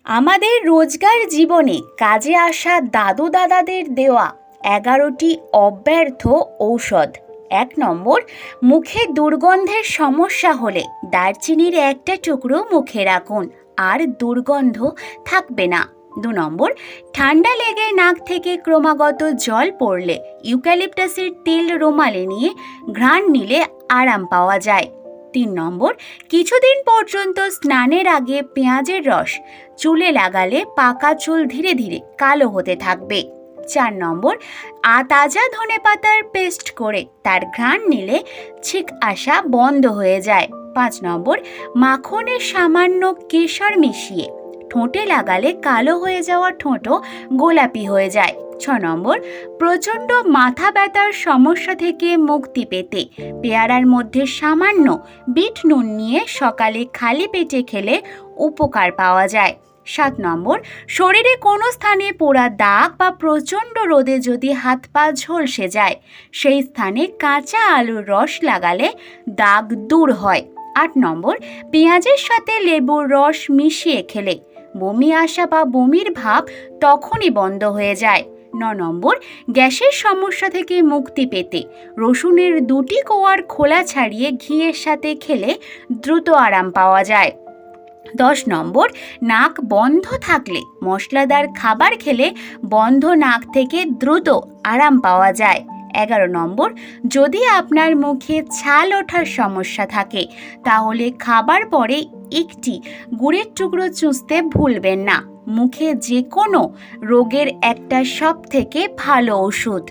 আমাদের রোজকার জীবনে কাজে আসা দাদু দাদাদের দেওয়া 11টি অব্যর্থ ঔষধ। 1 নম্বর, মুখে দুর্গন্ধের সমস্যা হলে দারচিনির একটা টুকরো মুখে রাখুন, আর দুর্গন্ধ থাকবে না। 2 নম্বর, ঠান্ডা লেগে নাক থেকে ক্রমাগত জল পড়লে ইউক্যালিপটাসের তেল রুমালে নিয়ে ঘ্রাণ নিলে আরাম পাওয়া যায়। 3 নম্বর, কিছুদিন পর্যন্ত স্নানের আগে পেঁয়াজের রস চুলে লাগালে পাকা চুল ধীরে ধীরে কালো হতে থাকবে। 4 নম্বর, তাজা ধনেপাতার পেস্ট করে তার ঘ্রাণ নিলে ছিক আসা বন্ধ হয়ে যায়। 5 নম্বর, মাখনে সামান্য কেশর মিশিয়ে ঠোঁটে লাগালে কালো হয়ে যাওয়া ঠোঁটও গোলাপি হয়ে যায়। 6 নম্বর, প্রচণ্ড মাথা ব্যথার সমস্যা থেকে মুক্তি পেতে পেয়ারার মধ্যে সামান্য বিট নুন নিয়ে সকালে খালি পেটে খেলে উপকার পাওয়া যায়। 7 নম্বর, শরীরে কোনো স্থানে পোড়া দাগ বা প্রচণ্ড রোদে যদি হাত পা ঝলসে যায়, সেই স্থানে কাঁচা আলুর রস লাগালে দাগ দূর হয়। 8 নম্বর, পেঁয়াজের সাথে লেবুর রস মিশিয়ে খেলে বমি আসা বা বমির ভাব তখনই বন্ধ হয়ে যায়। 9 নম্বর, গ্যাসের সমস্যা থেকে মুক্তি পেতে রসুনের 2টি কোয়ার খোলা ছাড়িয়ে ঘিয়ের সাথে খেলে দ্রুত আরাম পাওয়া যায়। 10 নম্বর, নাক বন্ধ থাকলে মশলাদার খাবার খেলে বন্ধ নাক থেকে দ্রুত আরাম পাওয়া যায়। 11 নম্বর, যদি আপনার মুখে ছাল ওঠার সমস্যা থাকে তাহলে খাবার পরে একটি গুড়ের টুকরো চুষতে ভুলবেন না। মুখে যে কোনো রোগের একটা সব থেকে ভালো ওষুধ।